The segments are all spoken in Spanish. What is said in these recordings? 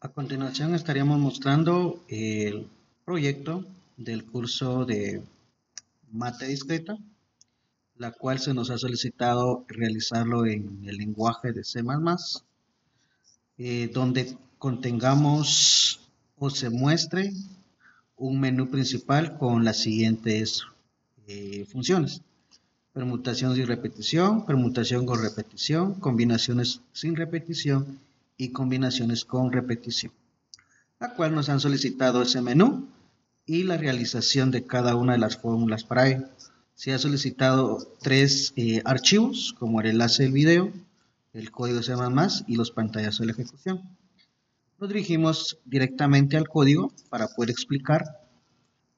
A continuación estaríamos mostrando el proyecto del curso de mate discreta, la cual se nos ha solicitado realizarlo en el lenguaje de C++, donde contengamos o se muestre un menú principal con las siguientes funciones: permutación sin repetición, permutación con repetición, combinaciones sin repetición y combinaciones con repetición, la cual nos han solicitado ese menú y la realización de cada una de las fórmulas para ello. Se ha solicitado tres archivos, como el enlace del video, el código C++ y los pantallazos de la ejecución. Nos dirigimos directamente al código para poder explicar,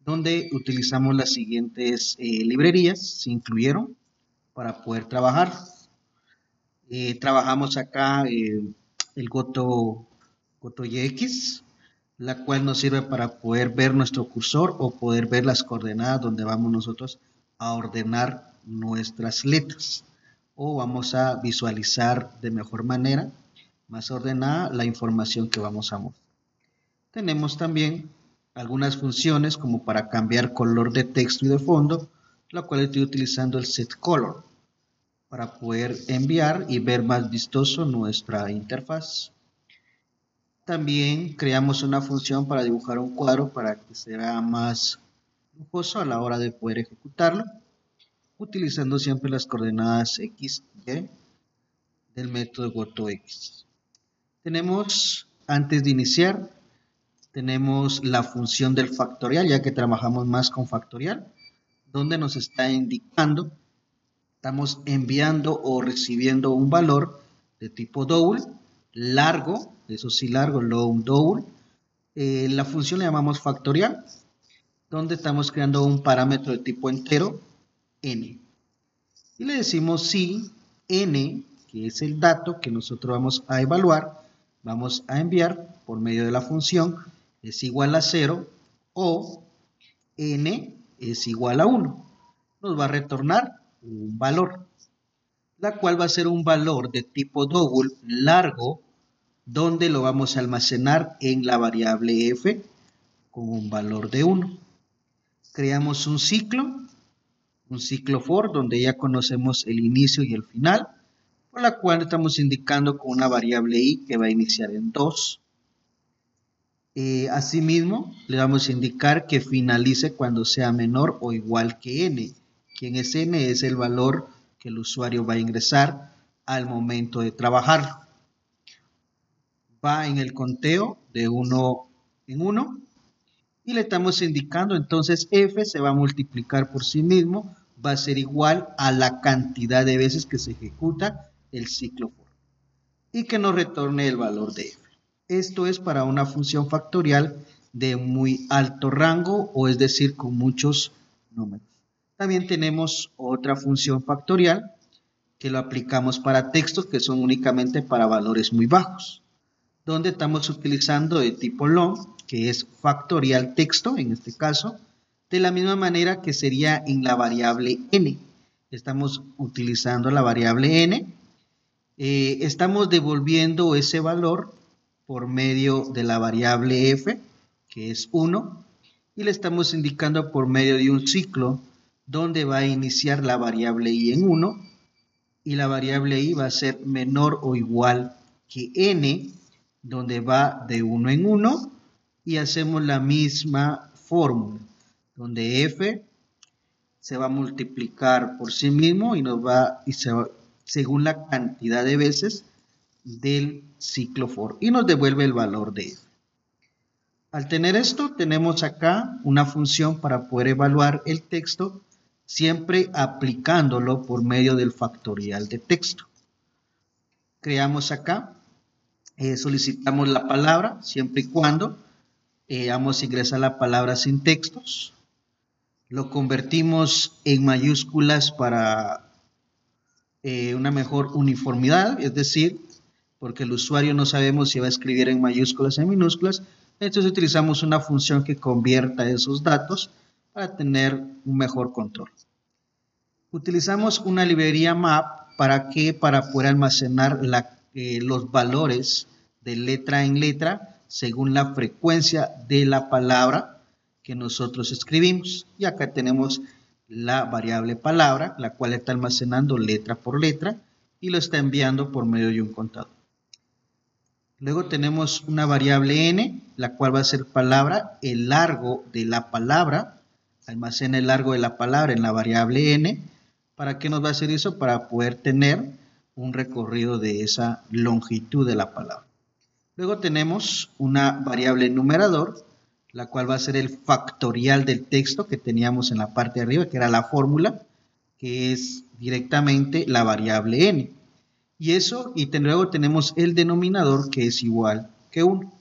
donde utilizamos las siguientes librerías, se incluyeron para poder trabajar. Trabajamos acá el GotoJX, la cual nos sirve para poder ver nuestro cursor o poder ver las coordenadas donde vamos nosotros a ordenar nuestras letras, o vamos a visualizar de mejor manera, más ordenada, la información que vamos a mostrar. Tenemos también algunas funciones como para cambiar color de texto y de fondo, la cual estoy utilizando el set color para poder enviar y ver más vistoso nuestra interfaz. También creamos una función para dibujar un cuadro para que sea más lujoso a la hora de poder ejecutarlo, utilizando siempre las coordenadas x, y del método GotoX. Tenemos, antes de iniciar, tenemos la función del factorial, ya que trabajamos más con factorial, donde nos está indicando, estamos enviando o recibiendo un valor de tipo double, largo, eso sí largo, long double. La función le llamamos factorial, donde estamos creando un parámetro de tipo entero, n. Y le decimos si n, que es el dato que nosotros vamos a evaluar, vamos a enviar por medio de la función, es igual a 0 o n es igual a 1. Nos va a retornar un valor, la cual va a ser un valor de tipo double largo, donde lo vamos a almacenar en la variable f con un valor de 1. Creamos un ciclo for, donde ya conocemos el inicio y el final, por la cual estamos indicando con una variable i que va a iniciar en 2. Asimismo, le vamos a indicar que finalice cuando sea menor o igual que n. Quien es n es el valor que el usuario va a ingresar al momento de trabajar. Va en el conteo de 1 en 1 y le estamos indicando entonces f se va a multiplicar por sí mismo, va a ser igual a la cantidad de veces que se ejecuta el ciclo for y que nos retorne el valor de f. Esto es para una función factorial de muy alto rango, o es decir, con muchos números. También tenemos otra función factorial que lo aplicamos para textos que son únicamente para valores muy bajos, donde estamos utilizando de tipo long, que es factorial texto en este caso, de la misma manera que sería en la variable n. Estamos utilizando la variable n, estamos devolviendo ese valor por medio de la variable f, que es 1, y le estamos indicando por medio de un ciclo donde va a iniciar la variable i en 1 y la variable i va a ser menor o igual que n, donde va de 1 en 1, y hacemos la misma fórmula, donde f se va a multiplicar por sí mismo y nos va, según la cantidad de veces del ciclo for, y nos devuelve el valor de f. Al tener esto, tenemos acá una función para poder evaluar el texto, siempre aplicándolo por medio del factorial de texto. Creamos acá, solicitamos la palabra, siempre y cuando vamos a ingresar la palabra sin textos. Lo convertimos en mayúsculas para una mejor uniformidad, es decir, porque el usuario no sabemos si va a escribir en mayúsculas o en minúsculas, entonces utilizamos una función que convierta esos datos para tener un mejor control. Utilizamos una librería map para poder almacenar los valores de letra en letra según la frecuencia de la palabra que nosotros escribimos. Y acá tenemos la variable palabra, la cual está almacenando letra por letra y lo está enviando por medio de un contador. Luego tenemos una variable n, la cual va a ser palabra, el largo de la palabra, almacena el largo de la palabra en la variable n. ¿Para qué nos va a hacer eso? Para poder tener un recorrido de esa longitud de la palabra. Luego tenemos una variable numerador, la cual va a ser el factorial del texto que teníamos en la parte de arriba, que era la fórmula, que es directamente la variable n. Y luego tenemos el denominador, que es igual que 1.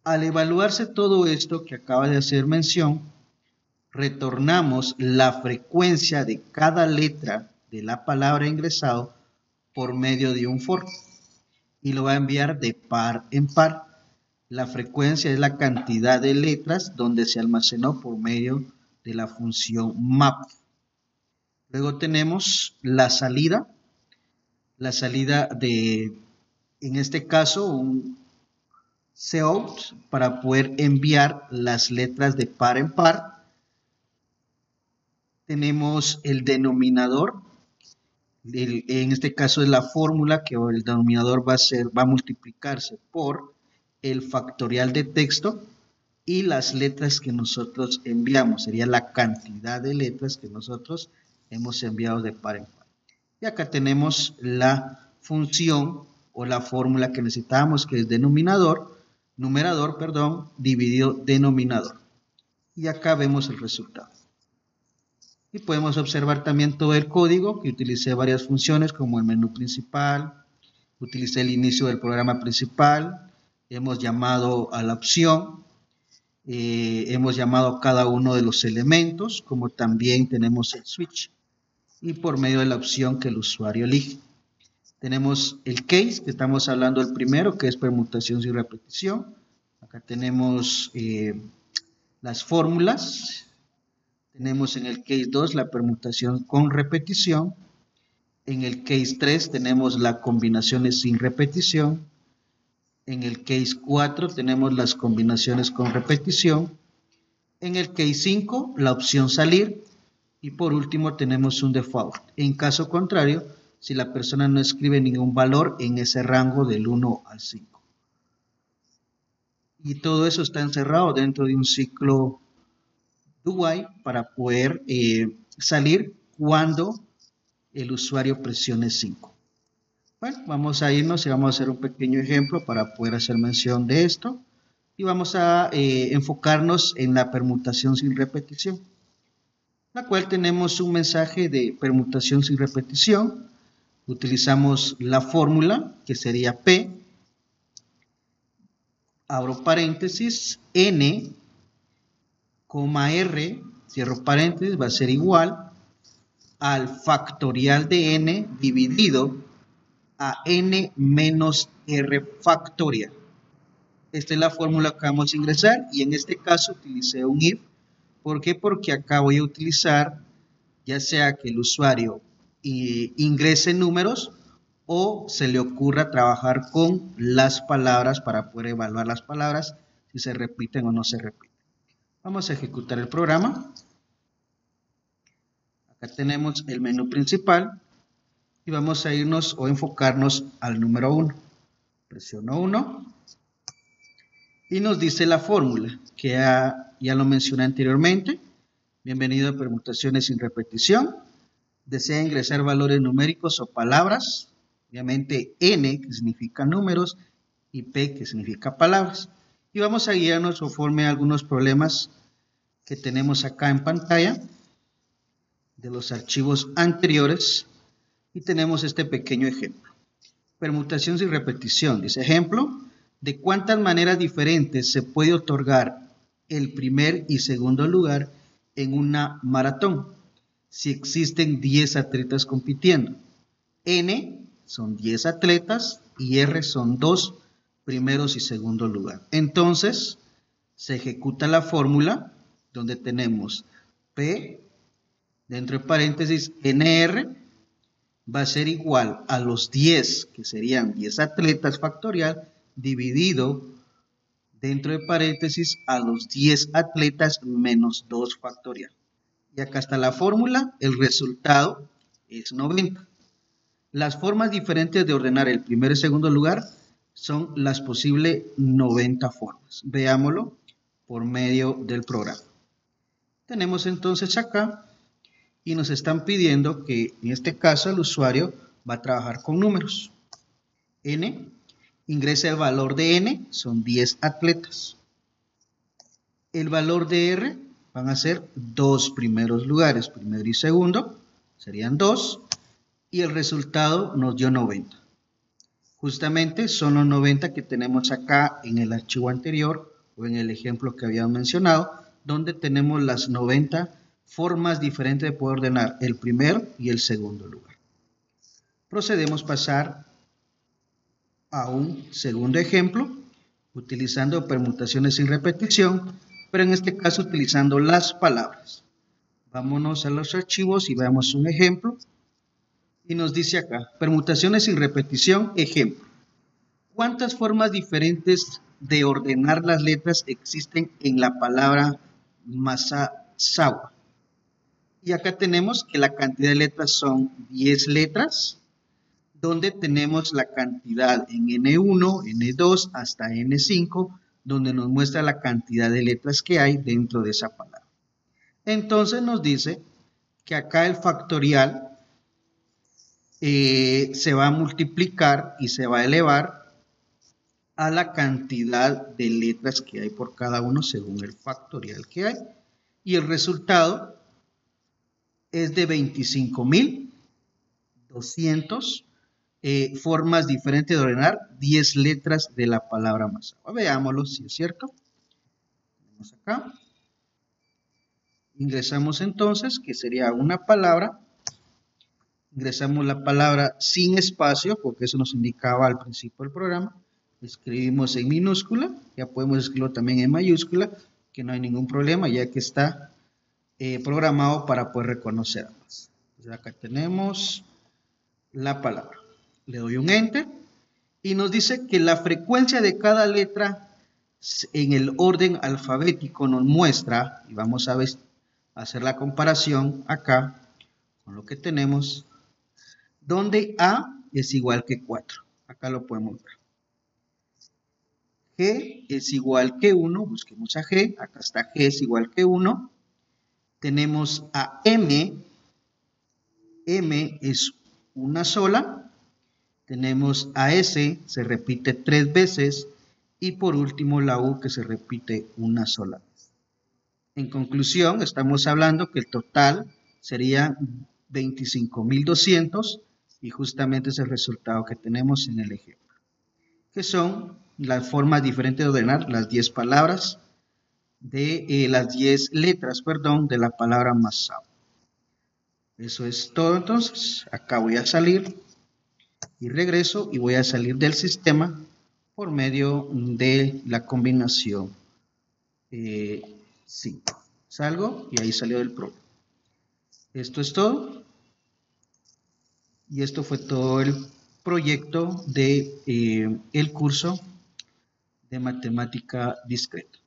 Al evaluarse todo esto que acaba de hacer mención, retornamos la frecuencia de cada letra de la palabra ingresado por medio de un for y lo va a enviar de par en par. La frecuencia es la cantidad de letras donde se almacenó por medio de la función map. Luego tenemos la salida de, en este caso, un cout para poder enviar las letras de par en par. Tenemos el denominador, en este caso es la fórmula que el denominador va a multiplicarse por el factorial de texto y las letras que nosotros enviamos, sería la cantidad de letras que nosotros hemos enviado de par en par. Y acá tenemos la función o la fórmula que necesitamos, que es numerador, dividido denominador. Y acá vemos el resultado. Y podemos observar también todo el código, que utilicé varias funciones como el menú principal, utilicé el inicio del programa principal, hemos llamado a la opción, hemos llamado a cada uno de los elementos, como también tenemos el switch, y por medio de la opción que el usuario elige. Tenemos el case, que estamos hablando del primero, que es permutación sin repetición. Acá tenemos las fórmulas. Tenemos en el case 2 la permutación con repetición. En el case 3 tenemos las combinaciones sin repetición. En el case 4 tenemos las combinaciones con repetición. En el case 5 la opción salir. Y por último tenemos un default. En caso contrario, si la persona no escribe ningún valor en ese rango del 1 al 5. Y todo eso está encerrado dentro de un ciclo do while para poder salir cuando el usuario presione 5. Bueno, vamos a irnos y vamos a hacer un pequeño ejemplo para poder hacer mención de esto. Y vamos a enfocarnos en la permutación sin repetición, la cual tenemos un mensaje de permutación sin repetición. Utilizamos la fórmula, que sería P, abro paréntesis, N, R, cierro paréntesis, va a ser igual al factorial de N dividido a N menos R factorial. Esta es la fórmula que vamos a ingresar y en este caso utilicé un if. ¿Por qué? Porque acá voy a utilizar ya sea que el usuario ingrese números o se le ocurra trabajar con las palabras para poder evaluar las palabras si se repiten o no se repiten. Vamos a ejecutar el programa. Acá tenemos el menú principal y vamos a irnos o enfocarnos al número 1. Presiono 1 y nos dice la fórmula que ya lo mencioné anteriormente. Bienvenido a permutaciones sin repetición. Desea ingresar valores numéricos o palabras. Obviamente N, que significa números, y P, que significa palabras. Y vamos a guiarnos conforme a algunos problemas que tenemos acá en pantalla de los archivos anteriores. Y tenemos este pequeño ejemplo. Permutación sin repetición. Dice ejemplo, ¿de cuántas maneras diferentes se puede otorgar el primer y segundo lugar en una maratón si existen 10 atletas compitiendo? N son 10 atletas y R son 2 primeros y segundo lugar. Entonces, se ejecuta la fórmula donde tenemos P, dentro de paréntesis, NR, va a ser igual a los 10, que serían 10 atletas factorial, dividido dentro de paréntesis a los 10 atletas menos 2 factorial. Y acá está la fórmula, el resultado es 90. Las formas diferentes de ordenar el primer y segundo lugar son las posibles 90 formas. Veámoslo por medio del programa. Tenemos entonces acá y nos están pidiendo que en este caso el usuario va a trabajar con números. N, ingresa el valor de N, son 10 atletas. El valor de R van a ser 2 primeros lugares, primero y segundo, serían 2, y el resultado nos dio 90. Justamente son los 90 que tenemos acá en el archivo anterior o en el ejemplo que habíamos mencionado, donde tenemos las 90 formas diferentes de poder ordenar el primer y el segundo lugar. Procedemos a pasar a un segundo ejemplo, utilizando permutaciones sin repetición, pero en este caso utilizando las palabras. Vámonos a los archivos y veamos un ejemplo. Y nos dice acá, permutaciones sin repetición, ejemplo. ¿Cuántas formas diferentes de ordenar las letras existen en la palabra Masasawa? Y acá tenemos que la cantidad de letras son 10 letras, donde tenemos la cantidad en N1, N2 hasta N5, donde nos muestra la cantidad de letras que hay dentro de esa palabra. Entonces nos dice que acá el factorial se va a multiplicar y se va a elevar a la cantidad de letras que hay por cada uno según el factorial que hay. Y el resultado es de 25.200 formas diferentes de ordenar 10 letras de la palabra Masawa. Veámoslo si es cierto. Vamos acá. Ingresamos entonces, que sería una palabra. Ingresamos la palabra sin espacio, porque eso nos indicaba al principio del programa. Escribimos en minúscula, ya podemos escribirlo también en mayúscula, que no hay ningún problema, ya que está programado para poder reconocer ambas. Entonces acá tenemos la palabra. Le doy un Enter y nos dice que la frecuencia de cada letra en el orden alfabético nos muestra, y vamos a hacer la comparación acá con lo que tenemos, donde A es igual que 4. Acá lo podemos ver. G es igual que 1, busquemos a G, acá está G es igual que 1. Tenemos a M, M es una sola. Tenemos a S, se repite 3 veces. Y por último la U, que se repite una sola vez. En conclusión, estamos hablando que el total sería 25.200 y justamente es el resultado que tenemos en el ejemplo, que son las formas diferentes de ordenar las 10 palabras, las 10 letras, perdón, de la palabra Masawa. Eso es todo entonces. Acá voy a salir y regreso y voy a salir del sistema por medio de la combinación 5. Salgo y ahí salió del programa. Esto es todo. Y esto fue todo el proyecto de el curso de matemática discreta.